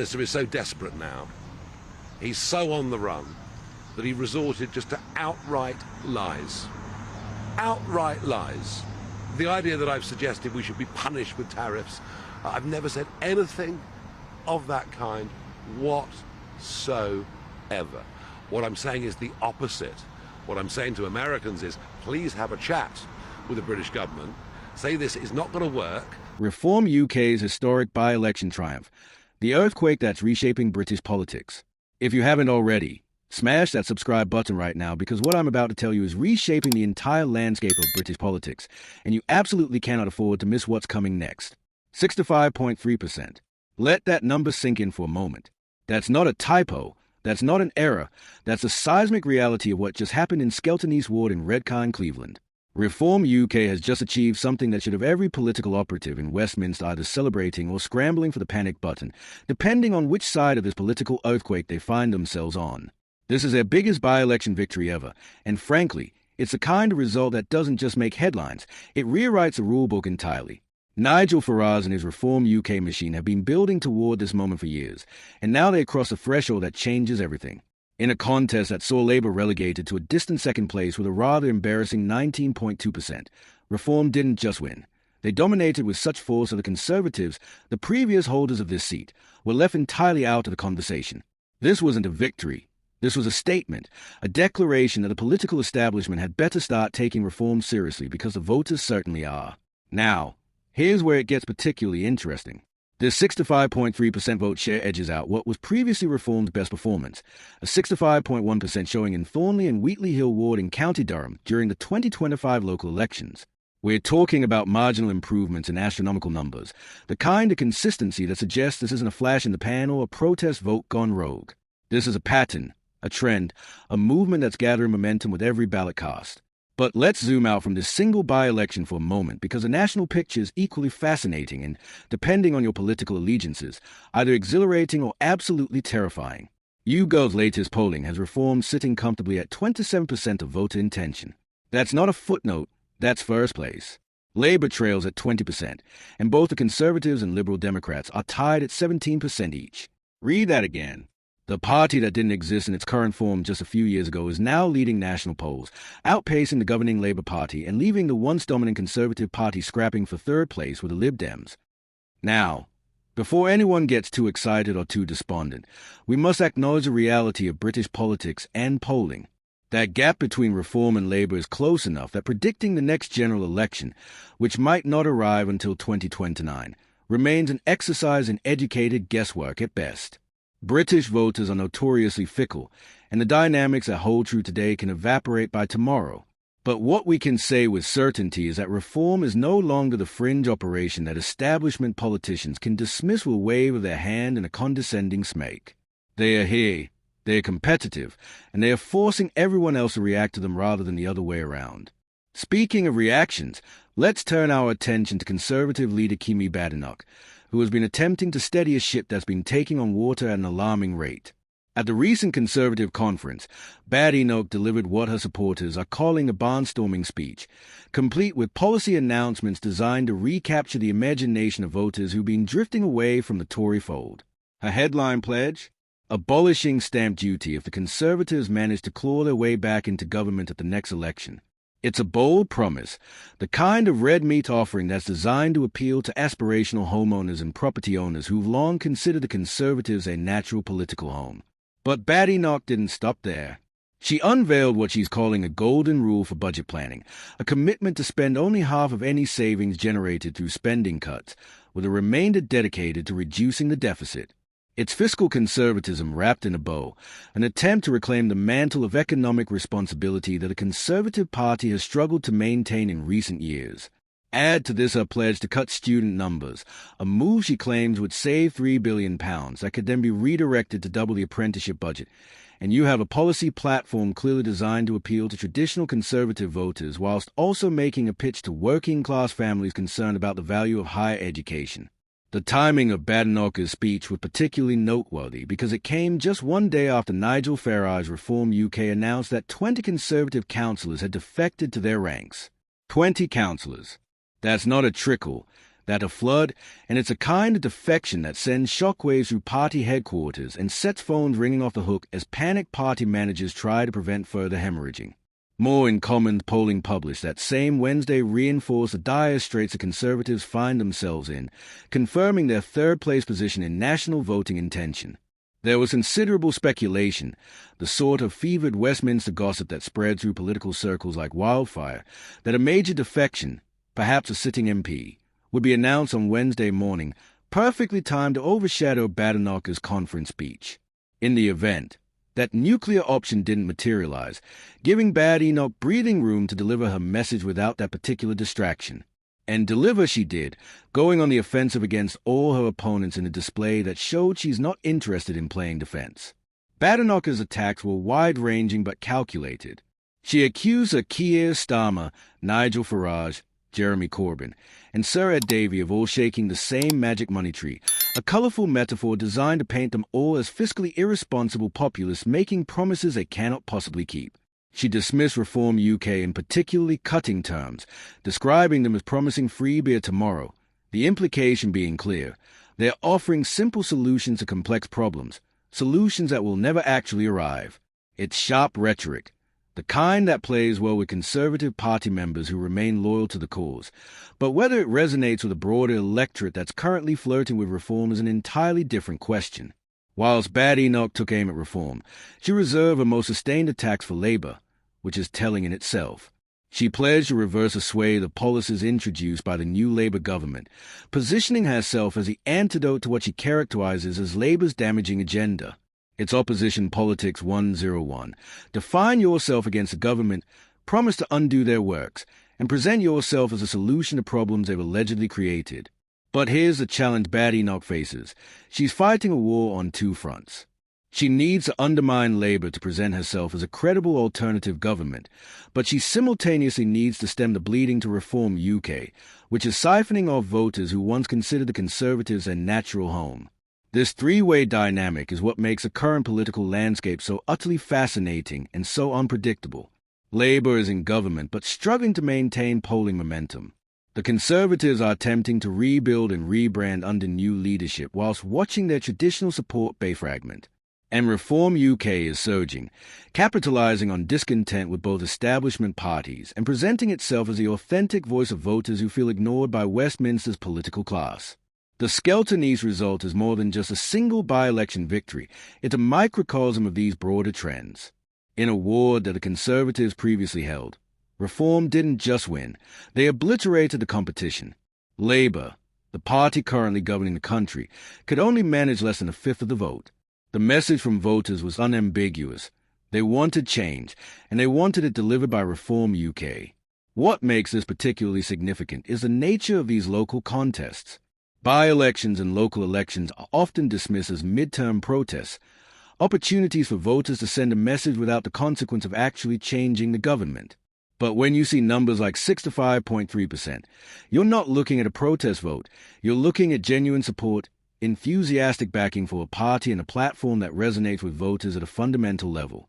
Minister is so desperate now, he's so on the run, that he resorted just to outright lies. Outright lies. The idea that I've suggested we should be punished with tariffs, I've never said anything of that kind whatsoever. What I'm saying is the opposite. What I'm saying to Americans is, please have a chat with the British government, say this is not going to work. Reform UK's historic by-election triumph, the earthquake that's reshaping British politics. If you haven't already, smash that subscribe button right now, because what I'm about to tell you is reshaping the entire landscape of British politics, and you absolutely cannot afford to miss what's coming next. 65.3%. Let that number sink in for a moment. That's not a typo. That's not an error. That's a seismic reality of what just happened in Skelton East Ward in Redcar, Cleveland. Reform UK has just achieved something that should have every political operative in Westminster either celebrating or scrambling for the panic button, depending on which side of this political earthquake they find themselves on. This is their biggest by-election victory ever, and frankly, it's the kind of result that doesn't just make headlines, it rewrites the rulebook entirely. Nigel Farage and his Reform UK machine have been building toward this moment for years, and now they cross a threshold that changes everything. In a contest that saw Labour relegated to a distant second place with a rather embarrassing 19.2%, Reform didn't just win. They dominated with such force that the Conservatives, the previous holders of this seat, were left entirely out of the conversation. This wasn't a victory. This was a statement, a declaration that the political establishment had better start taking Reform seriously, because the voters certainly are. Now, here's where it gets particularly interesting. This 65.3% vote share edges out what was previously Reform's best performance, a 65.1% showing in Thornley and Wheatley Hill Ward in County Durham during the 2025 local elections. We're talking about marginal improvements in astronomical numbers, the kind of consistency that suggests this isn't a flash in the pan or a protest vote gone rogue. This is a pattern, a trend, a movement that's gathering momentum with every ballot cast. But let's zoom out from this single by-election for a moment, because the national picture is equally fascinating and, depending on your political allegiances, either exhilarating or absolutely terrifying. YouGov's latest polling has Reform sitting comfortably at 27% of voter intention. That's not a footnote, that's first place. Labour trails at 20%, and both the Conservatives and Liberal Democrats are tied at 17% each. Read that again. The party that didn't exist in its current form just a few years ago is now leading national polls, outpacing the governing Labour Party and leaving the once dominant Conservative Party scrapping for third place with the Lib Dems. Now, before anyone gets too excited or too despondent, we must acknowledge the reality of British politics and polling. That gap between Reform and Labour is close enough that predicting the next general election, which might not arrive until 2029, remains an exercise in educated guesswork at best. British voters are notoriously fickle, and the dynamics that hold true today can evaporate by tomorrow. But what we can say with certainty is that Reform is no longer the fringe operation that establishment politicians can dismiss with a wave of their hand and a condescending smirk. They are here, they are competitive, and they are forcing everyone else to react to them rather than the other way around. Speaking of reactions, let's turn our attention to Conservative leader Kemi Badenoch, who has been attempting to steady a ship that's been taking on water at an alarming rate. At the recent Conservative conference, Badenoch delivered what her supporters are calling a barnstorming speech, complete with policy announcements designed to recapture the imagination of voters who've been drifting away from the Tory fold. Her headline pledge? Abolishing stamp duty if the Conservatives manage to claw their way back into government at the next election. It's a bold promise, the kind of red meat offering that's designed to appeal to aspirational homeowners and property owners who've long considered the Conservatives a natural political home. But Badenoch didn't stop there. She unveiled what she's calling a golden rule for budget planning, a commitment to spend only half of any savings generated through spending cuts, with a remainder dedicated to reducing the deficit. It's fiscal conservatism wrapped in a bow, an attempt to reclaim the mantle of economic responsibility that the Conservative Party has struggled to maintain in recent years. Add to this her pledge to cut student numbers, a move she claims would save £3 billion that could then be redirected to double the apprenticeship budget, and you have a policy platform clearly designed to appeal to traditional Conservative voters whilst also making a pitch to working-class families concerned about the value of higher education. The timing of Badenoch's speech was particularly noteworthy because it came just one day after Nigel Farage's Reform UK announced that 20 Conservative councillors had defected to their ranks. 20 councillors. That's not a trickle. that a flood, and it's a kind of defection that sends shockwaves through party headquarters and sets phones ringing off the hook as panicked party managers try to prevent further hemorrhaging. More in Commons polling published that same Wednesday reinforced the dire straits the Conservatives find themselves in, confirming their third-place position in national voting intention. There was considerable speculation, the sort of fevered Westminster gossip that spread through political circles like wildfire, that a major defection, perhaps a sitting MP, would be announced on Wednesday morning, perfectly timed to overshadow Badenoch's conference speech. In the event, that nuclear option didn't materialize, giving Badenoch breathing room to deliver her message without that particular distraction. And deliver she did, going on the offensive against all her opponents in a display that showed she's not interested in playing defense. Badenoch's attacks were wide-ranging but calculated. She accused Sir Keir Starmer, Nigel Farage, Jeremy Corbyn, and Sir Ed Davey of all shaking the same magic money tree, a colourful metaphor designed to paint them all as fiscally irresponsible populists making promises they cannot possibly keep. She dismissed Reform UK in particularly cutting terms, describing them as promising free beer tomorrow, the implication being clear. They're offering simple solutions to complex problems, solutions that will never actually arrive. It's sharp rhetoric, the kind that plays well with Conservative Party members who remain loyal to the cause. But whether it resonates with a broader electorate that's currently flirting with reform is an entirely different question. Whilst Badenoch took aim at reform, she reserved her most sustained attacks for Labour, which is telling in itself. She pledged to reverse a swathe of policies introduced by the new Labour government, positioning herself as the antidote to what she characterises as Labour's damaging agenda. It's Opposition Politics 101. Define yourself against the government, promise to undo their works, and present yourself as a solution to problems they've allegedly created. But here's the challenge Badenoch faces. She's fighting a war on two fronts. She needs to undermine Labour to present herself as a credible alternative government, but she simultaneously needs to stem the bleeding to Reform UK, which is siphoning off voters who once considered the Conservatives their natural home. This three-way dynamic is what makes the current political landscape so utterly fascinating and so unpredictable. Labour is in government but struggling to maintain polling momentum. The Conservatives are attempting to rebuild and rebrand under new leadership whilst watching their traditional support base fragment. And Reform UK is surging, capitalising on discontent with both establishment parties and presenting itself as the authentic voice of voters who feel ignored by Westminster's political class. The Skelton East result is more than just a single by-election victory. It's a microcosm of these broader trends. In a ward that the Conservatives previously held, Reform didn't just win, they obliterated the competition. Labour, the party currently governing the country, could only manage less than a fifth of the vote. The message from voters was unambiguous. They wanted change, and they wanted it delivered by Reform UK. What makes this particularly significant is the nature of these local contests. By-elections and local elections are often dismissed as midterm protests, opportunities for voters to send a message without the consequence of actually changing the government. But when you see numbers like 65.3%, you're not looking at a protest vote. You're looking at genuine support, enthusiastic backing for a party and a platform that resonates with voters at a fundamental level.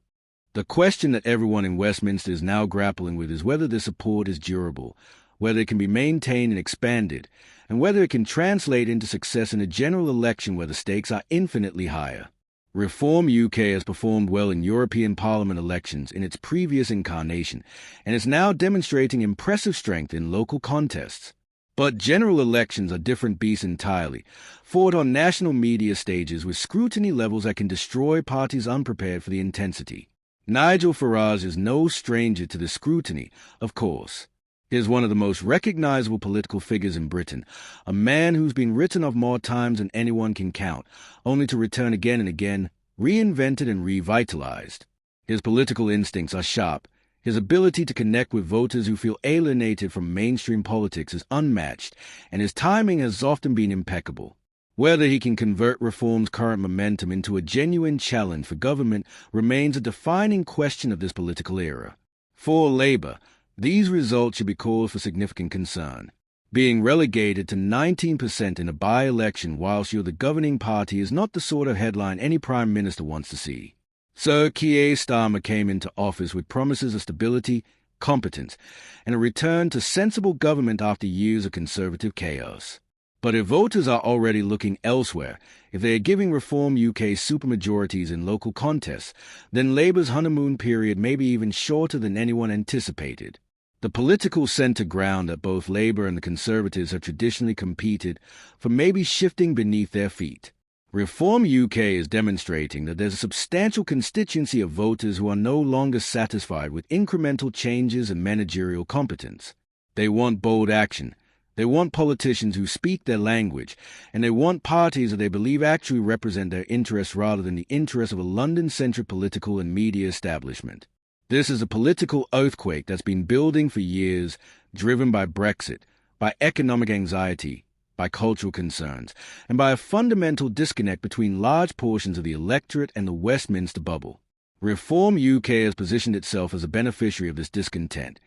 The question that everyone in Westminster is now grappling with is whether this support is durable, whether it can be maintained and expanded, and whether it can translate into success in a general election where the stakes are infinitely higher. Reform UK has performed well in European Parliament elections in its previous incarnation, and is now demonstrating impressive strength in local contests. But general elections are different beasts entirely, fought on national media stages with scrutiny levels that can destroy parties unprepared for the intensity. Nigel Farage is no stranger to this scrutiny, of course. He is one of the most recognizable political figures in Britain, a man who's been written of more times than anyone can count, only to return again and again, reinvented and revitalized. His political instincts are sharp. His ability to connect with voters who feel alienated from mainstream politics is unmatched, and his timing has often been impeccable. Whether he can convert Reform's current momentum into a genuine challenge for government remains a defining question of this political era. For Labour, these results should be cause for significant concern. Being relegated to 19% in a by-election whilst you're the governing party is not the sort of headline any Prime Minister wants to see. Sir Keir Starmer came into office with promises of stability, competence, and a return to sensible government after years of Conservative chaos. But if voters are already looking elsewhere, if they are giving Reform UK supermajorities in local contests, then Labour's honeymoon period may be even shorter than anyone anticipated. The political centre ground that both Labour and the Conservatives have traditionally competed for may be shifting beneath their feet. Reform UK is demonstrating that there's a substantial constituency of voters who are no longer satisfied with incremental changes and managerial competence. They want bold action. They want politicians who speak their language, and they want parties that they believe actually represent their interests rather than the interests of a London-centric political and media establishment. This is a political earthquake that's been building for years, driven by Brexit, by economic anxiety, by cultural concerns, and by a fundamental disconnect between large portions of the electorate and the Westminster bubble. Reform UK has positioned itself as a beneficiary of this discontent,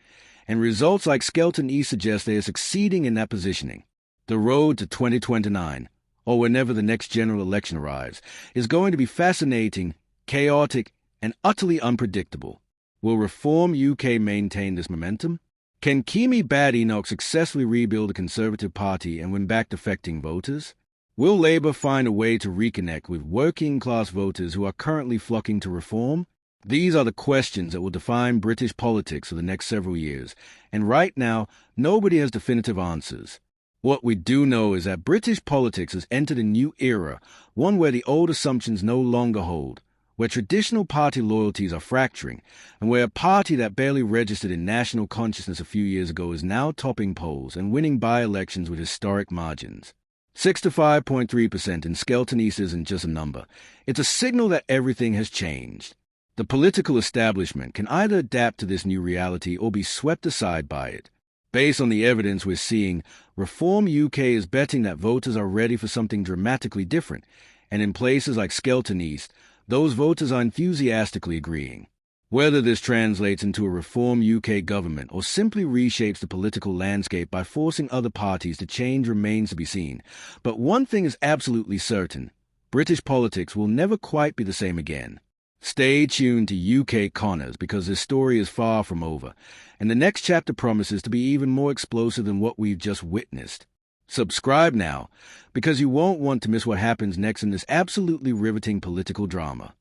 and results like Skelton East suggest they are succeeding in that positioning. The road to 2029, or whenever the next general election arrives, is going to be fascinating, chaotic, and utterly unpredictable. Will Reform UK maintain this momentum? Can Kemi Badenoch successfully rebuild the Conservative Party and win back defecting voters? Will Labour find a way to reconnect with working-class voters who are currently flocking to Reform? These are the questions that will define British politics for the next several years, and right now, nobody has definitive answers. What we do know is that British politics has entered a new era, one where the old assumptions no longer hold, where traditional party loyalties are fracturing, and where a party that barely registered in national consciousness a few years ago is now topping polls and winning by-elections with historic margins. 65.3% in Skelton East isn't just a number. It's a signal that everything has changed. The political establishment can either adapt to this new reality or be swept aside by it. Based on the evidence we're seeing, Reform UK is betting that voters are ready for something dramatically different, and in places like Skelton East, those voters are enthusiastically agreeing. Whether this translates into a Reform UK government or simply reshapes the political landscape by forcing other parties to change remains to be seen. But one thing is absolutely certain: British politics will never quite be the same again. Stay tuned to UK Connors, because this story is far from over, and the next chapter promises to be even more explosive than what we've just witnessed. Subscribe now, because you won't want to miss what happens next in this absolutely riveting political drama.